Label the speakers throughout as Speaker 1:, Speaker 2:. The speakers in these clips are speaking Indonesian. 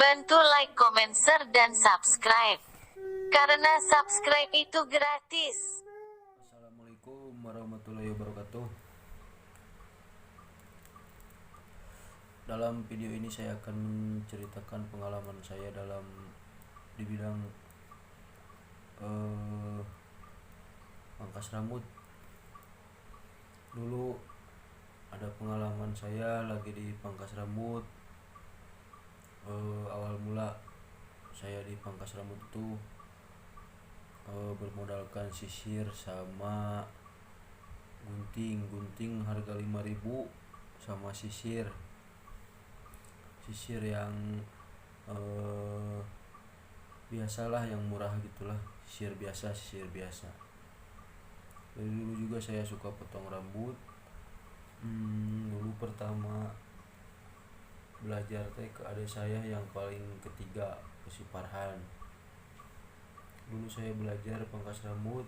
Speaker 1: Bantu like, comment, share, dan subscribe. Karena subscribe itu gratis.
Speaker 2: Assalamualaikum warahmatullahi wabarakatuh. Dalam video ini saya akan menceritakan pengalaman saya di bidang pangkas rambut. Dulu ada pengalaman saya lagi di pangkas rambut. Awal mula saya di pangkas rambut itu bermodalkan sisir sama gunting harga 5.000 sama sisir yang biasalah, yang murah gitulah, sisir biasa. Dari dulu juga saya suka potong rambut. Dulu pertama belajar ke adik saya yang paling ketiga, si Farhan. Dulu saya belajar pangkas rambut,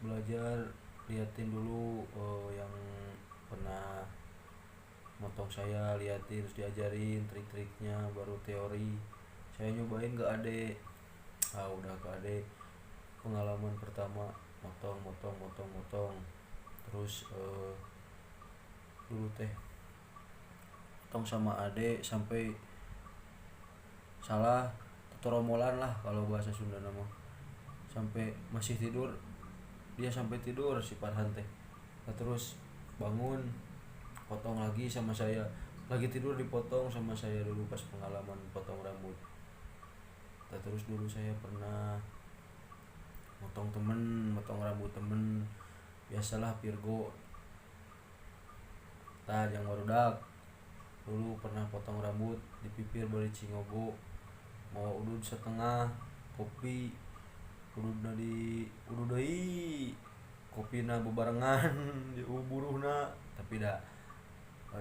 Speaker 2: liatin dulu yang pernah motong saya, liatin terus diajarin trik-triknya, baru teori saya nyobain ke adek. Udah ke adek, pengalaman pertama motong terus dulu potong sama adek sampai salah toromolan lah kalau bahasa Sunda nama, sampai masih tidur, dia sampai tidur si Farhan Nah, terus bangun potong lagi sama saya, lagi tidur dipotong sama saya dulu pas pengalaman potong rambut. Nah, terus dulu saya pernah motong rambut temen, biasalah Virgo yang barudak. Dulu pernah potong rambut di pipir bari Cingogo, mau udud setengah kopi, udud deui kopina bebarengan di buruhna. Tapi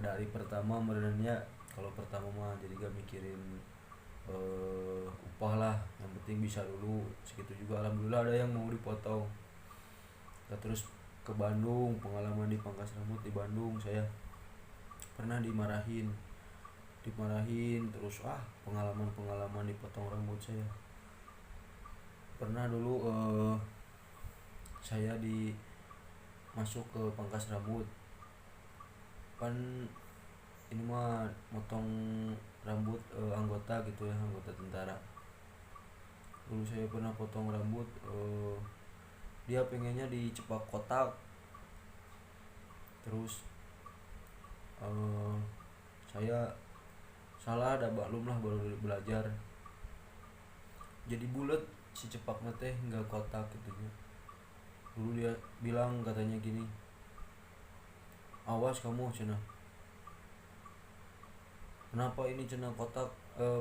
Speaker 2: dari pertama merenanya, kalau pertama mah jadi gak mikirin upah lah, yang penting bisa dulu segitu juga. Alhamdulillah ada yang mau dipotong. Nah, terus ke Bandung, pengalaman di pangkas rambut di Bandung, saya pernah dimarahin terus pengalaman dipotong rambut saya. Pernah dulu saya masuk ke pangkas rambut, kan ini mah motong rambut anggota gitu ya, anggota tentara. Dulu saya pernah potong rambut, dia pengennya dicepak kotak, terus saya salah, ada baklum lah, baru belajar jadi bulat si cepaknya nggak kotak gitu ya. Dulu dia bilang, katanya gini, awas kamu cenah, kenapa ini cenah kotak,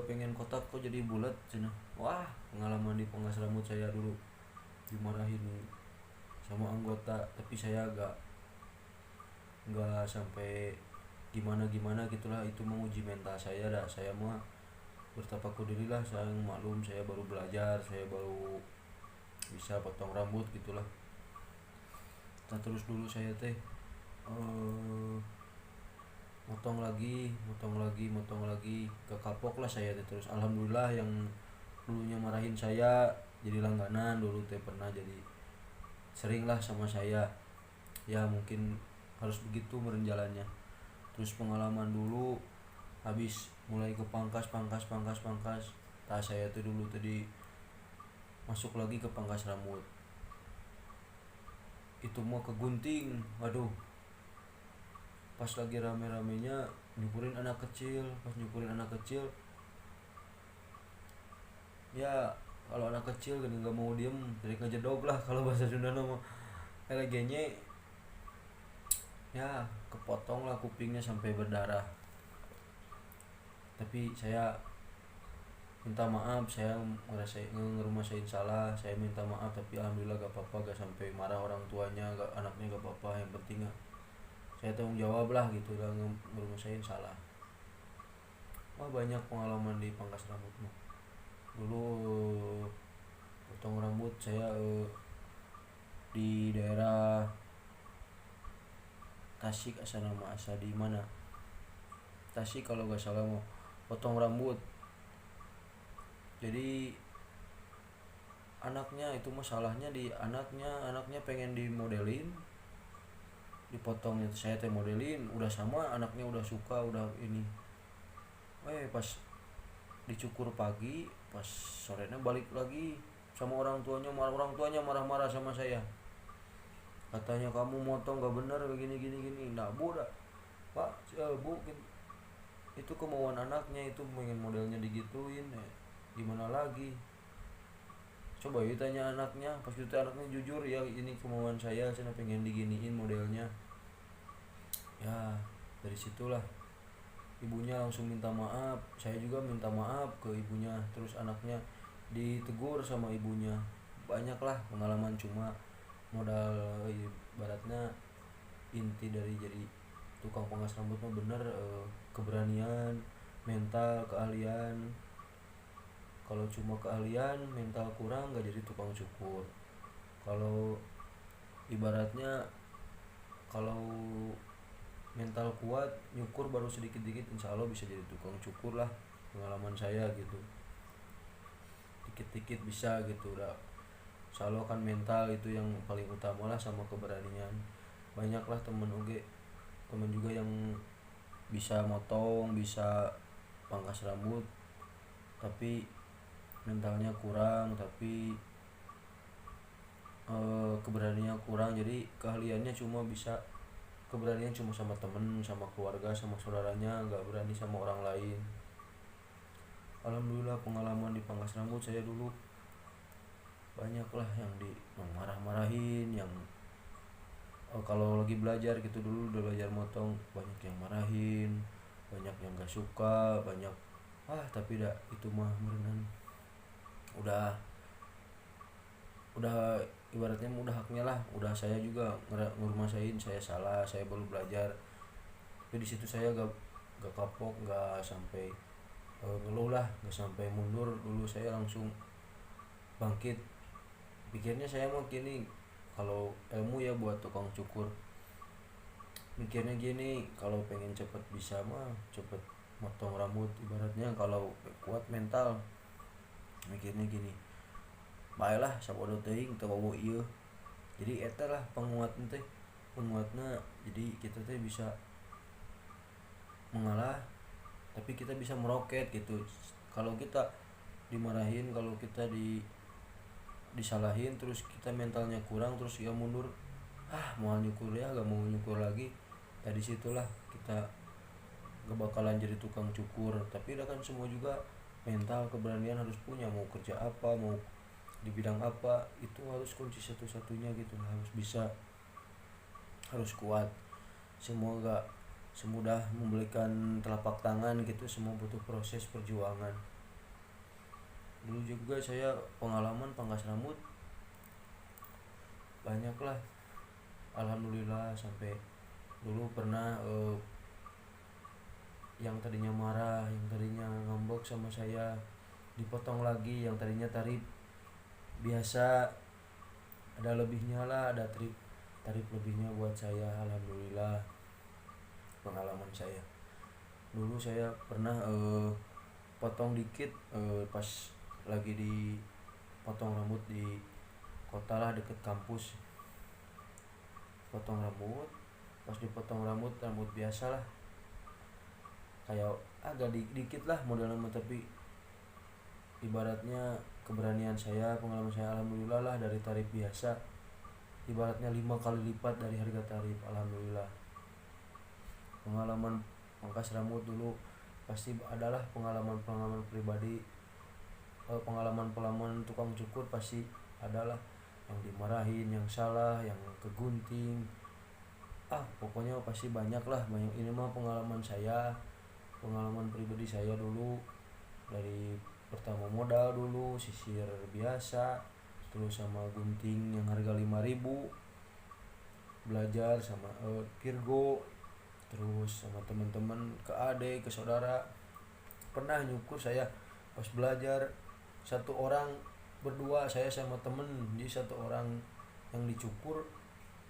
Speaker 2: pengen kotak kok jadi bulat cenah. Wah, pengalaman di pangkas rambut saya dulu dimarahin sama anggota, tapi saya nggak sampai gimana gitulah. Itu menguji mental saya dah. Saya mah bertapakudirillah, saya maklum, saya baru belajar, saya baru bisa potong rambut gitulah. Nah, terus dulu saya motong lagi kekapok lah saya terus. Alhamdulillah yang dulunya marahin saya jadi langganan. Dulu pernah jadi sering lah sama saya, ya mungkin harus begitu meren jalannya. Terus pengalaman dulu habis mulai ke pangkas, saya dulu tadi masuk lagi ke pangkas rambut, itu mau ke gunting. Aduh, pas lagi rame-ramenya nyukurin anak kecil. Ya kalau anak kecil kan nggak mau diem, jadi ngejedog lah kalau bahasa Sunda nama. Elegennya ya kepotong lah kupingnya sampai berdarah. Tapi saya minta maaf, saya ngerumasain salah, saya minta maaf. Tapi alhamdulillah gak apa-apa, gak sampai marah orang tuanya, anaknya gak apa-apa. Yang penting saya tanggung jawab lah gitu, udah ngerumasain salah. Banyak pengalaman di pangkas rambut mah. Dulu potong rambut saya di daerah Tasik, asal di mana Tasik kalau gak salah, mau potong rambut Jadi anaknya itu masalahnya di anaknya pengen dimodelin, dipotongnya saya teh modelin, udah sama anaknya udah suka udah ini, pas dicukur pagi, pas sorenya balik lagi sama orang tuanya marah-marah sama saya, katanya kamu motong gak bener begini gini gini. Nah bu dah pak, bu itu kemauan anaknya, itu pengen modelnya digituin, gimana lagi. Coba ya tanya anaknya, pas itu anaknya jujur, ya ini kemauan saya pengen diginiin modelnya. Ya dari situlah ibunya langsung minta maaf, saya juga minta maaf ke ibunya, terus anaknya ditegur sama ibunya. Banyaklah pengalaman, cuma modal ibaratnya inti dari jadi tukang pangkas rambut mah bener, keberanian, mental, keahlian. Kalau cuma keahlian, mental kurang gak jadi tukang cukur. Kalau ibaratnya kalau mental kuat, nyukur baru sedikit-dikit, insya Allah bisa jadi tukang cukur lah, pengalaman saya gitu. Dikit-dikit bisa gitu udah. Insya Allah kan mental itu yang paling utama lah, sama keberanian. Banyaklah temen juga yang bisa motong, bisa pangkas rambut, tapi mentalnya kurang, tapi keberaniannya kurang. Jadi keahliannya keberanian cuma sama temen, sama keluarga, sama saudaranya, nggak berani sama orang lain. Alhamdulillah pengalaman di pangkas rambut saya dulu banyak lah, yang marah-marahin, yang kalau lagi belajar gitu, dulu udah belajar motong, banyak yang marahin, banyak yang gak suka, banyak tapi dah itu mah merenang udah ibaratnya udah haknya lah, udah saya juga ngurmasain, saya salah, saya baru belajar. Tapi di situ saya gak kapok, gak sampai ngeluh lah, gak sampai mundur. Dulu saya langsung bangkit, pikirnya saya mau gini, kalau ilmu ya buat tukang cukur, mikirnya gini, kalau pengen cepet bisa mah cepet motong rambut. Ibaratnya kalau kuat mental, mikirnya gini, baiklah sabodo teuing teu bobo ieu. Jadi eta lah penguatna, jadi kita teh bisa mengalah, tapi kita bisa meroket gitu. Kalau kita dimarahin, kalau kita disalahin, terus kita mentalnya kurang, terus ya mundur, mau nyukur ya gak mau nyukur lagi. Dari situlah kita gak bakalan jadi tukang cukur. Tapi udah kan semua juga mental, keberanian harus punya, mau kerja apa, mau di bidang apa, itu harus kunci satu-satunya gitu, harus bisa, harus kuat. Semua gak semudah membelikan telapak tangan gitu, semua butuh proses perjuangan. Dulu juga saya pengalaman pangkas rambut banyak lah, alhamdulillah. Sampai dulu pernah yang tadinya marah, yang tadinya ngambek sama saya, dipotong lagi. Yang tadinya tarif biasa, ada lebihnya lah, ada tarif lebihnya buat saya. Alhamdulillah pengalaman saya. Dulu saya pernah potong dikit, pas lagi di potong rambut di kota lah, deket kampus. Potong rambut, pas dipotong rambut biasa lah, kayak agak dikit lah modelnya, tapi ibaratnya keberanian saya, pengalaman saya, alhamdulillah lah, dari tarif biasa ibaratnya 5 kali lipat dari harga tarif. Alhamdulillah. Pengalaman pangkas rambut dulu pasti adalah pengalaman pribadi, pengalaman tukang cukur pasti adalah yang dimarahin, yang salah, yang kegunting, pokoknya pasti banyak lah. Ini mah pengalaman saya, pengalaman pribadi saya dulu. Dari pertama modal dulu sisir biasa, terus sama gunting yang harga 5.000, belajar sama Virgo, terus sama teman-teman, ke adik, ke saudara. Pernah nyukur saya pas belajar, satu orang berdua, saya sama temen. Jadi satu orang yang dicukur,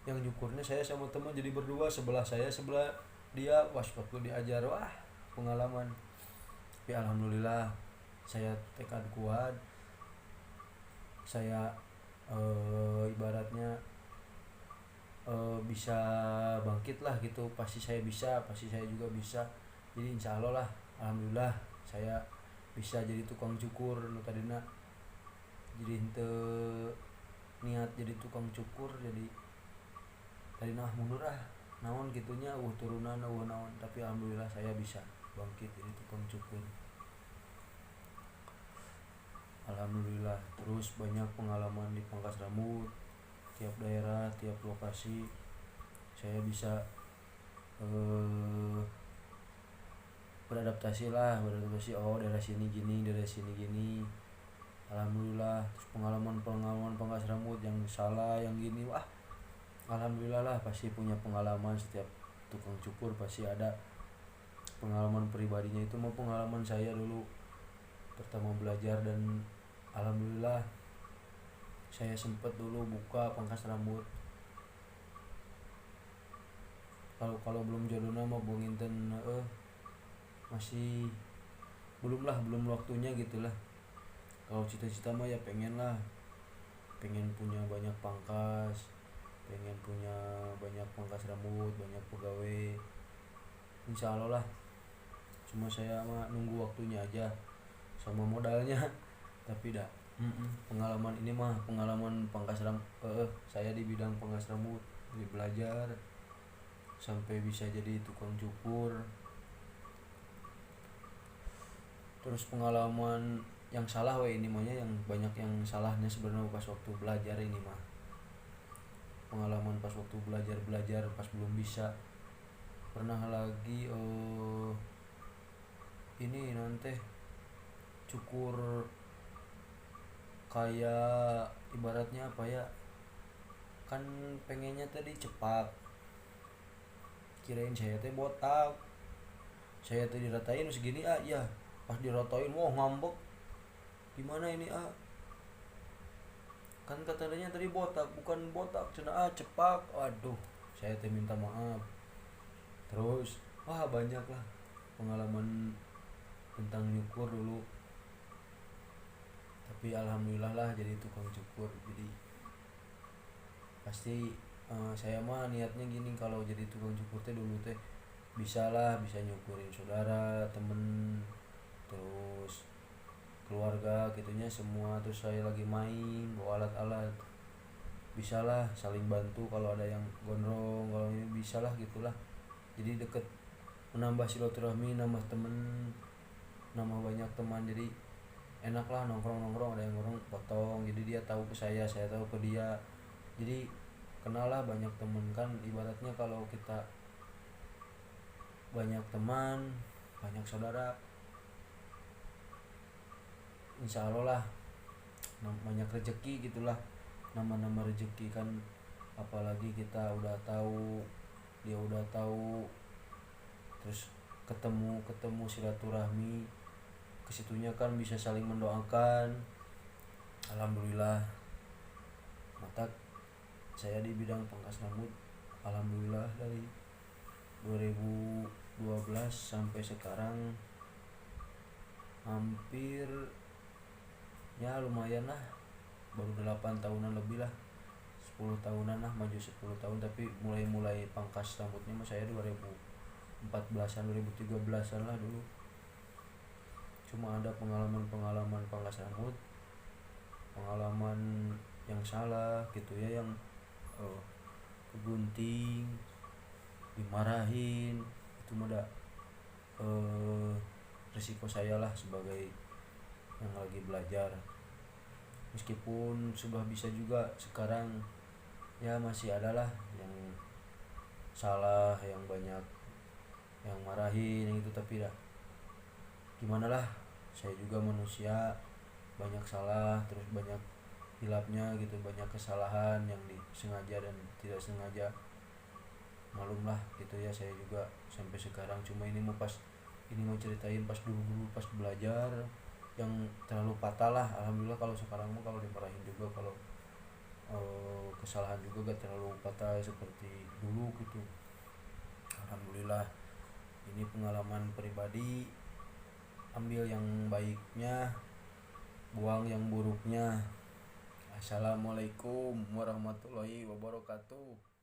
Speaker 2: yang nyukurnya saya sama temen, jadi berdua, sebelah saya sebelah dia. Waktu diajar, pengalaman. Tapi alhamdulillah saya tekad kuat, saya ibaratnya bisa bangkit lah gitu. Pasti saya bisa, pasti saya juga bisa. Jadi insya Allah lah, alhamdulillah saya bisa jadi tukang cukur. Nu tadina jadi henteu niat jadi tukang cukur, jadi tadina mundur naon gitunya turunan naon, tapi alhamdulillah saya bisa bangkit jadi tukang cukur, alhamdulillah. Terus banyak pengalaman di pangkas rambut, tiap daerah, tiap lokasi saya bisa beradaptasi, oh daerah sini gini, daerah sini gini, alhamdulillah. Terus pengalaman pangkas rambut yang salah yang gini, wah alhamdulillah lah, pasti punya pengalaman. Setiap tukang cukur pasti ada pengalaman pribadinya. Itu mau pengalaman saya dulu pertama belajar, dan alhamdulillah saya sempet dulu buka pangkas rambut. Kalau belum jodohna mah bunginten masih belum waktunya gitulah. Kalau cita-cita mah ya pengen punya banyak pangkas, pengen punya banyak pangkas rambut, banyak pegawai, insya Allah lah. Cuma saya mah nunggu waktunya aja sama modalnya. Tapi dah pengalaman ini mah pengalaman pangkas rambut, saya di bidang pangkas rambut, jadi belajar sampai bisa jadi tukang cukur. Terus pengalaman yang salah ini mahnya, yang banyak yang salahnya sebenarnya pas waktu belajar ini mah. Pengalaman pas waktu belajar pas belum bisa. Pernah lagi ini nanti cukur kayak ibaratnya apa ya, kan pengennya tadi cepat, kirain saya teh botak, saya teh diratain segini ya pas diratain wah ngambek, gimana ini kan katanya tadi botak, bukan botak cenah cepak. Waduh, saya teh minta maaf. Terus wah banyak lah pengalaman tentang nyukur dulu. Tapi alhamdulillah lah jadi tukang cukur. Jadi pasti saya mah niatnya gini, kalau jadi tukang cukur teh dulu teh bisa nyukurin saudara, temen, terus keluarga gitunya semua. Terus saya lagi main bawa alat-alat, bisalah saling bantu kalau ada yang gondrong, kalau ini bisalah gitulah. Jadi deket, menambah silaturahmi, nambah temen, nambah banyak teman. Jadi enak lah nongkrong, ada yang nongkrong potong, jadi dia tahu ke saya tahu ke dia, jadi kenal lah banyak temen. Kan ibaratnya kalau kita banyak teman, banyak saudara, insya Allah lah banyak rezeki gitulah, nama rezeki kan. Apalagi kita udah tahu, dia udah tahu, terus ketemu silaturahmi, kesitunya kan bisa saling mendoakan, alhamdulillah. Mata saya di bidang pangkas rambut alhamdulillah dari 2012 sampai sekarang hampir ya lumayan lah, baru 8 tahunan lebih lah, 10 tahunan lah, maju 10 tahun. Tapi mulai pangkas rambutnya mah saya 2014an 2013an lah dulu. Cuma ada pengalaman pangkas rambut, pengalaman yang salah gitu ya, yang kegunting, dimarahin, itu mah resiko saya lah sebagai yang lagi belajar. Meskipun sudah bisa juga sekarang, ya masih ada lah yang salah, yang banyak yang marahin yang itu. Tapi dah gimana lah, saya juga manusia, banyak salah, terus banyak hilapnya gitu, banyak kesalahan yang disengaja dan tidak sengaja, malum lah gitu ya. Saya juga sampai sekarang, cuma ini mau ceritain pas dulu pas belajar yang terlalu patah lah. Alhamdulillah kalau sekarang mah kalau dimarahin juga, kalau kesalahan juga gak terlalu patah seperti dulu gitu, alhamdulillah. Ini pengalaman pribadi, ambil yang baiknya, buang yang buruknya. Assalamualaikum warahmatullahi wabarakatuh.